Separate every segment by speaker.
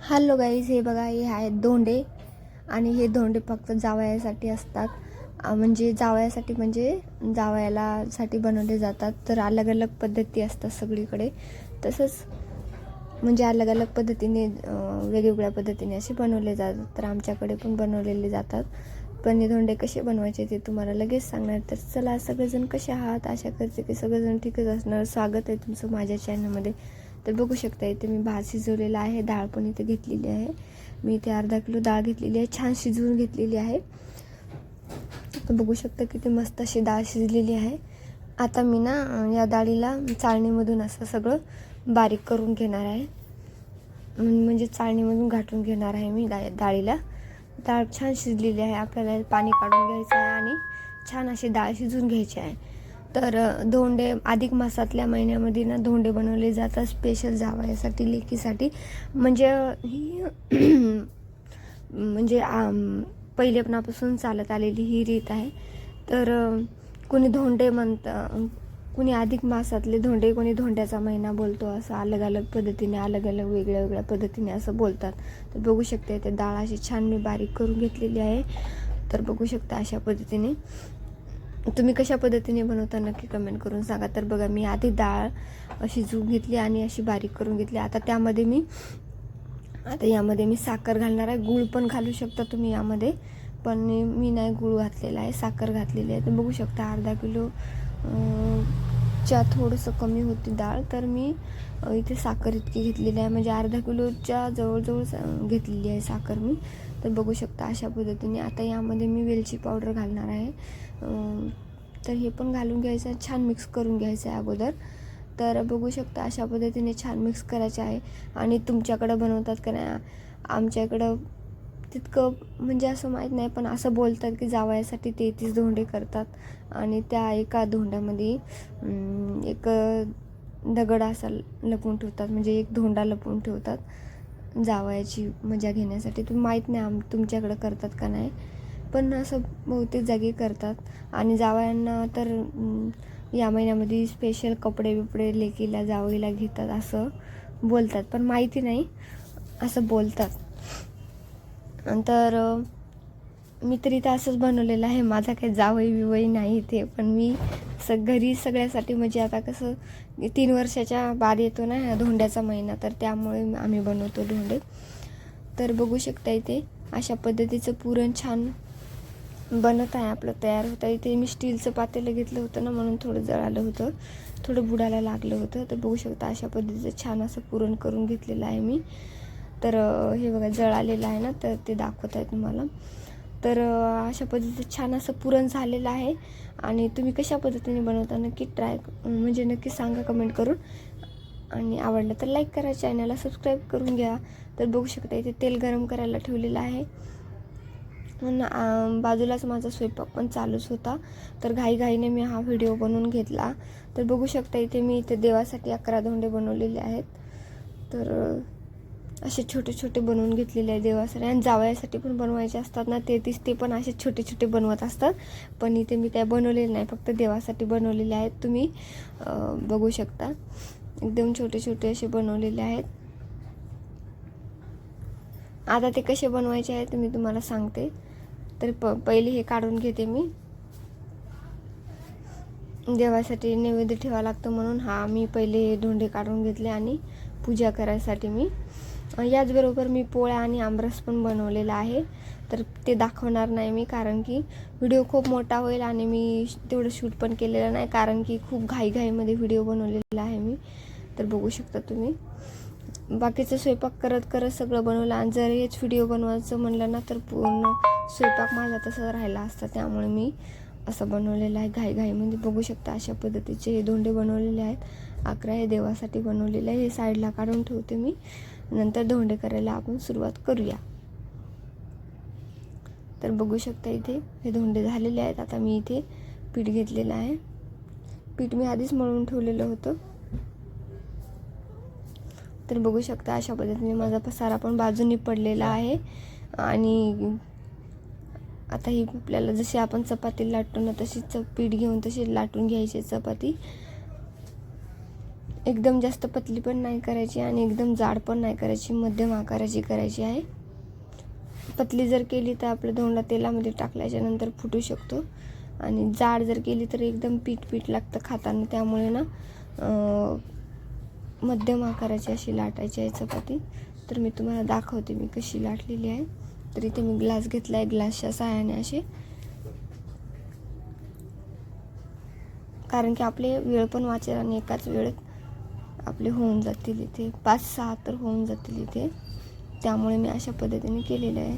Speaker 1: Hello guys, हे बघा, हे आहेत धोंडे. आणि हे धोंडे फक्त जावयासाठी असतात. म्हणजे जावयासाठी बनवले जातात. तर अलग अलग पद्धती असतात सगळीकडे. तसंच म्हणजे अलग अलग पद्धतीने वेगवेगळ्या पद्धतीने असे बनवले जातात. तर आमच्याकडे पण बनवलेले जातात. पण हे धोंडे कसे बनवायचे ते तुम्हाला लगेच सांगणार. तर चला, सगळेजण कसे आहात? आशा करते की सगळेजण ठीकच असणार. स्वागत आहे तुमचं माझ्या चॅनलमध्ये. तर बघू शकता, इथे मी भात शिजवलेला आहे. डाळ पण इथे घेतलेली आहे. मी इथे अर्धा किलो डाळ घेतलेली आहे, छान शिजवून घेतलेली आहे. तर बघू शकता किती मस्त अशी डाळ शिजलेली आहे. आता मी ना या डाळीला चाळणीमधून असं सगळं बारीक करून घेणार आहे. म्हणजे चाळणीमधून घाटून घेणार आहे मी डाळीला. डाळ छान शिजलेली आहे. आपल्याला पाणी काढून घ्यायचं आहे आणि छान अशी डाळ शिजवून घ्यायची आहे. तर धोंडे अधिक मासातल्या महिन्यामध्ये ना धोंडे बनवले जातात स्पेशल जावयासाठी, लेकीसाठी. म्हणजे ही म्हणजे पहिल्यापासून चालत आलेली ही रीत आहे. तर कोणी धोंडे म्हणतं, कोणी अधिक मासातले धोंडे, कोणी धोंड्याचा महिना बोलतो. असं अलग अलग पद्धतीने, अलग अलग वेगळ्या वेगळ्या पद्धतीने असं बोलतात. तर बघू शकते ते डाळ अशी छान मी बारीक करून घेतलेली आहे. तर बघू शकता अशा पद्धतीने. तुम्ही कशा पद्धतीने बनवता नक्की कमेंट करून सांगा. तर बघा, मी आधी डाळ अशी शिजवून घेतली आणि अशी बारीक करून घेतली. आता यामध्ये मी साखर घालणार आहे. गूळ पण घालू शकता तुम्ही यामध्ये, पण मी नाही गूळ घातलेला आहे, साखर घातलेली आहे. तर बघू शकता अर्धा किलो च्या थोडंसं कमी होती डाळ. तर मी इथे साखर इतकी घेतलेली आहे, म्हणजे अर्धा किलोच्या जवळजवळ घेतलेली आहे साखर मी. तर बघू शकता अशा पद्धतीने. आता यामध्ये मी वेलची पावडर घालणार आहे. तर हे पण घालून घ्यायचं आहे, छान मिक्स करून घ्यायचं आहे अगोदर. तर बघू शकता अशा पद्धतीने छान मिक्स करायचे आहे. आणि तुमच्याकडं बनवतात का नाही? आमच्या इकडं तितकं म्हणजे असं माहीत नाही, पण असं बोलतात की जावयासाठी 33 धोंडे करतात आणि त्या एका धोंड्यामध्ये एक दगड असा लपवून ठेवतात, म्हणजे एक धोंडा लपवून ठेवतात जावयाची मजा घेण्यासाठी. तुम्ही माहीत नाही तुमच्याकडं करतात का नाही, पण असं बहुतेक जागी करतात. आणि जावयांना तर या महिन्यामध्ये स्पेशल कपडे बिपडे लेकीला जावईला घेतात असं बोलतात, पण माहिती नाही, असं बोलतात. तर मी तरी इथं असंच बनवलेलं आहे. माझा काही जावई बिवई नाही इथे, पण मी घरी सगळ्यासाठी, म्हणजे आता कसं 3 वर्षाच्या बाद येतो ना धोंड्याचा महिना, तर त्यामुळे आम्ही बनवतो धोंडे. तर बघू शकता इथे अशा पद्धतीचं पुरण छान बनत आहे, आपलं तयार होतं. इथे मी स्टीलचं पातेलं घेतलं होतं ना, म्हणून थोडं जळालं होतं, थोडं बुडायला लागलं होतं. तर बघू शकता अशा पद्धतीचं छान असं पुरण करून घेतलेलं आहे मी. तर हे बघा जळालेलं आहे ना, तर ते दाखवत आहे तुम्हाला. तर अशा पद्धतीचं छान असं पुरण झालेलं आहे. आणि तुम्ही कशा पद्धतीने बनवता नक्की म्हणजे नक्की सांगा कमेंट करून. आणि आवडलं तर लाईक करा, चॅनलला सबस्क्राईब करून घ्या. तर बघू शकता इथे तेल गरम करायला ठेवलेलं आहे. बाजूलाच माझा स्वयंपाक पण चालूच होता. तर घाईघाईने मी हा व्हिडिओ बनवून घेतला. तर बघू शकता इथे मी देवासाठी 11 धोंडे बनवलेले आहेत. तर असे छोटे छोटे बनवून घेतलेले आहे देवासाठी. आणि जावयासाठी पण बनवायचे असतात ना, ते पण असे छोटे छोटे बनवत असतात. पण इथे मी त्या बनवलेले नाही, फक्त देवासाठी बनवलेले आहेत. तुम्ही बघू शकता एकदम छोटे छोटे असे बनवलेले आहेत. आता ते कसे बनवायचे आहे मी तुम्हाला सांगते. तर पहिले हे काढून घेते मी. देवासाठी नैवेद्य ठेवावं लागतं म्हणून मी पहिले धोंडे काढून घेतले. आणि पूजा करायसाठी मी याचबरोबर मी पोळ्या आणि आमरस पण बनवलेला आहे. तर ते दाखवणार नाही मी, कारण की व्हिडिओ खूप मोठा होईल आणि मी तेवढं शूट पण केलेलं नाही, कारण की खूप घाईघाईमध्ये व्हिडिओ बनवलेला आहे मी. तर बघू शकता तुम्ही. बाकीचं स्वयंपाक करत करत सगळं बनवलं. आणि जर हेच व्हिडिओ बनवायचं म्हणलं ना, तर पूर्ण स्वयंपाक माझा तसं राहिला असता. त्यामुळे मी असं बनवलेलं आहे घाईघाईमध्ये. बघू शकता अशा पद्धतीचे हे धोंडे बनवलेले आहेत. 11 हे देवासाठी बनवलेले आहे. हे साईडला काढून ठेवते मी. नंतर धोंडे करायला आपण सुरुवात करूया. तर बघू शकता इथे हे धोंडे झालेले आहेत. आता मी इथे पीठ घेतलेलं आहे. पीठ मी आधीच मळून ठेवलेलं होतं. तर बघू शकता अशा पद्धतीने माझा पसारा पण बाजूनी पडलेला आहे. आणि आता ही आपल्याला जशी आपण चपाती लाटतो ना, तशीच पीठ घेऊन तशी लाटून घ्यायची चपाती. एकदम जास्त पतली पण नाही करायची आणि एकदम जाड पण नाही करायची, मध्यम आकाराची करायची आहे. पतली जर केली तर आपला धोंडा तेलामध्ये टाकल्याच्या नंतर फुटू शकतो आणि जाड जर केली तर एकदम पीठ लागतं खाताना. त्यामुळे ना मध्यम आकाराची अशी लाटायची आहे चपाती. तर मी तुम्हाला दाखवते मी कशी लाटलेली आहे. तर इथे मी ग्लास घेतला आहे, ग्लासच्या सहाय्याने असे, कारण की आपले वेळ पण वाचेल आणि एकाच वेळेत आपले होऊन जातील. इथे 5-6 तर होऊन जातील इथे, त्यामुळे मी अशा पद्धतीने केलेलं आहे.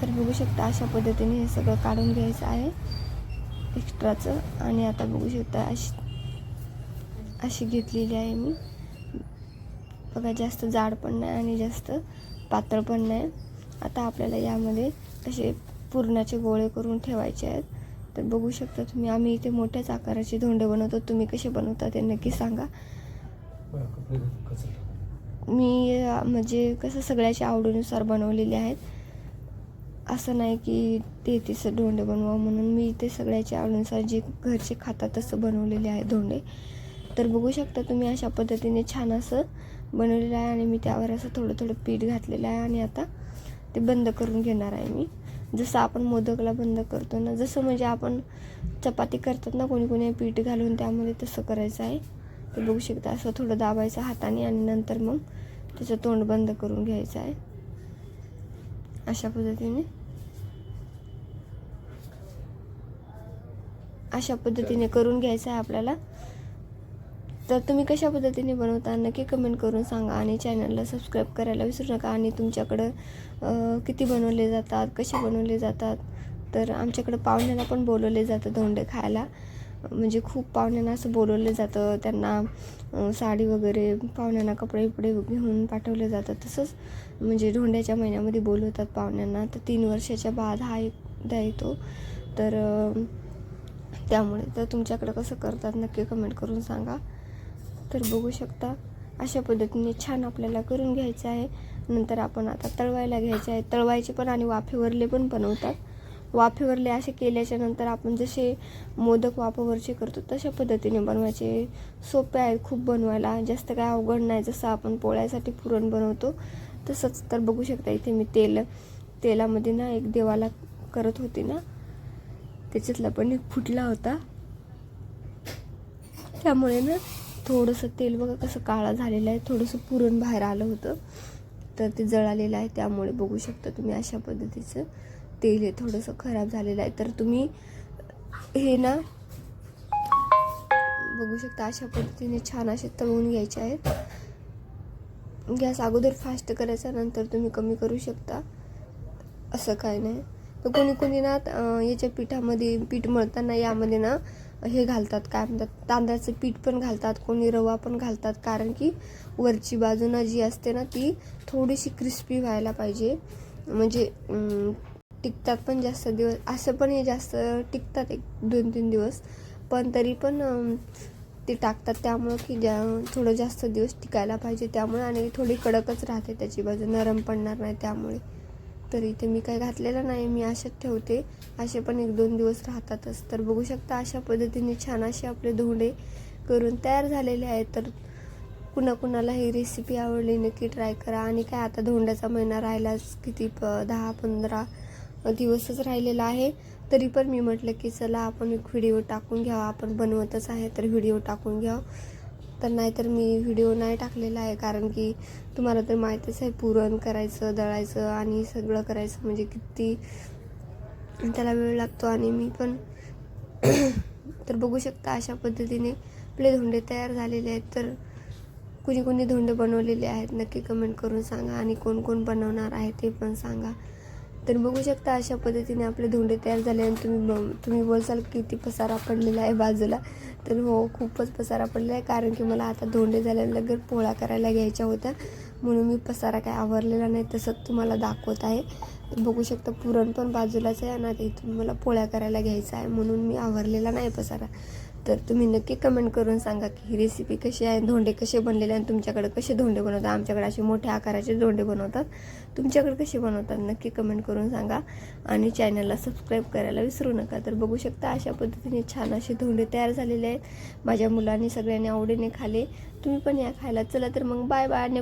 Speaker 1: तर बघू शकता अशा पद्धतीने हे सगळं काढून घ्यायचं आहे एक्स्ट्राचं. आणि आता बघू शकता अशी घेतलेली आहे मी. बघा, जास्त जाड पण नाही आणि जास्त पातळ पण नाही. आता आपल्याला यामध्ये असे पुरणाचे गोळे करून ठेवायचे आहेत. तर बघू शकता तुम्ही, आम्ही इथे मोठ्याच आकाराचे धोंडे बनवतो. तुम्ही कसे बनवता ते नक्की सांगा. मी म्हणजे कसं सगळ्याच्या आवडीनुसार बनवलेले आहेत. असं नाही की ते धोंडे बनवा म्हणून. मी इथे सगळ्याच्या आवडीनुसार जे घरचे खातात तसं बनवलेले आहे धोंडे. तर बघू शकता तुम्ही अशा पद्धतीने छान असं बनवलेलं आहे. आणि मी त्यावर असं थोडं पीठ घातलेलं आहे आणि आता ते बंद करून घेणार आहे मी. जसं आपण मोदकला बंद करतो ना, जसं म्हणजे आपण चपाती करतात ना कोणी पीठ घालून, त्यामध्ये तसं करायचं आहे. ते बघू शकता असं थोडं दाबायचं हाताने आणि नंतर मग त्याचं तोंड बंद करून घ्यायचं आहे. अशा पद्धतीने करून घ्यायचं आहे आपल्याला. तर तुम्ही कशा पद्धतीने बनवता नक्की कमेंट करून सांगा आणि चॅनलला सबस्क्राईब करायला विसरू नका. आणि तुमच्याकडं किती बनवले जातात, कसे बनवले जातात. तर आमच्याकडं पाहुण्यांना पण बोलवले जातं धोंडे खायला. म्हणजे खूप पाहुण्यांना असं बोलवलं जातं, त्यांना साडी वगैरे, पाहुण्यांना कपडे घेऊन पाठवले जातं. तसंच म्हणजे धोंड्याच्या महिन्यामध्ये बोलवतात पाहुण्यांना. तर 3 वर्षाच्या बाद हा एकदा येतो. तर त्यामुळे तर तुमच्याकडं कसं करतात नक्की कमेंट करून सांगा. तर बघू शकता अशा पद्धतीने छान आपल्याला करून घ्यायचं आहे. नंतर आपण आता तळवायला घ्यायचे आहे. तळवायचे पण आणि वाफेवरले पण बनवतात. वाफेवरले असे केल्याच्या नंतर आपण जसे मोदक वाफेवरचे करतो तशा पद्धतीने बनवायचे. सोपे आहेत खूप बनवायला, जास्त काय अवघड नाही. जसं आपण पोळ्यासाठी पुरण बनवतो तसंच. तर बघू शकता इथे मी तेलामध्ये ना एक देवाला करत होती ना, त्याच्यातला पण एक फुटला होता. त्यामुळे ना थोडंसं तेल बघा कसं काळा झालेलं आहे, थोडंसं पुरण बाहेर आलं होतं. तर ते जळालेलं आहे. त्यामुळे बघू शकता तुम्ही अशा पद्धतीचं तेल हे थोडंसं खराब झालेलं आहे. तर तुम्ही हे ना बघू शकता अशा पद्धतीने छान असे तळून घ्यायचे आहेत. गॅस अगोदर फास्ट करायचा, नंतर तुम्ही कमी करू शकता, असं काय नाही. तर कोणी ना याच्या पिठामध्ये पीठ मळताना यामध्ये ना हे घालतात, काय म्हणतात, तांदळाचं पीठ पण घालतात, कोणी रवा पण घालतात. कारण की वरची बाजू ना जी असते ना ती थोडीशी क्रिस्पी व्हायला पाहिजे. म्हणजे टिकतात पण जास्त दिवस. असं पण हे जास्त टिकतात 1-2-3 दिवस, पण तरी पण ते टाकतात त्यामुळं की थोडं जास्त दिवस टिकायला पाहिजे. त्यामुळे आणि थोडी कडकच राहते त्याची बाजू, नरम पडणार नाही त्यामुळे. तर इथे मी काय घातलेलं नाही, मी अशाच ठेवते. असे पण 1-2 दिवस राहतातच. तर बघू शकता अशा पद्धतीने छान असे आपले धोंडे करून तयार झालेले आहेत. तर कुणाला ही रेसिपी आवडली नक्की ट्राय करा. आणि काय आता धोंड्याचा महिना राहिलाच, किती 10-15 दिवसच राहिलेला आहे. तरी पण मी म्हटलं की चला आपण एक व्हिडिओ टाकून घ्यावा, आपण बनवतच आहे तर व्हिडिओ टाकून घ्यावं. तर नाहीतर मी व्हिडिओ नाही टाकलेला आहे, कारण की तुम्हाला तर माहीतच आहे पुरण करायचं, दळायचं आणि सगळं करायचं म्हणजे किती त्याला वेळ लागतो. आणि मी पण तर बघू शकता अशा पद्धतीने आपले धोंडे तयार झालेले आहेत. तर कुणी धोंडे बनवलेले आहेत नक्की कमेंट करून सांगा आणि कोण बनवणार आहे ते पण सांगा. तर बघू शकता अशा पद्धतीने आपले धोंडे तयार झाले. आणि तुम्ही बोलसाल किती पसारा पडलेला आहे बाजूला. तर हो, खूपच पसारा पडलेला आहे, कारण की मला आता धोंडे झाल्यानंतर पोळ्या करायला घ्यायच्या होत्या म्हणून मी पसारा काय आवरलेला नाही, तसंच तुम्हाला दाखवत आहे. बघू शकता पुरण पण बाजूलाच आहे आणि इथून मला पोळ्या करायला घ्यायचं आहे म्हणून मी आवरलेला नाही पसारा. तर तुम्ही नक्की कमेंट करून सांगा की ही रेसिपी कशी आहे, धोंडे कसे बनलेले आणि तुमच्याकडे कसे धोंडे बनवतात. आमच्याकडे असे मोठ्या आकाराचे धोंडे बनवतात, तुमच्याकडे कसे बनवतात नक्की कमेंट करून सांगा. आणि चॅनलला सबस्क्राईब करायला विसरू नका. तर बघू शकता अशा पद्धतीने छान असे धोंडे तयार झालेले आहेत. माझ्या मुलांनी सगळ्यांनी आवडीने खाले. तुम्ही पण या खायला. चला तर मग बाय बाय.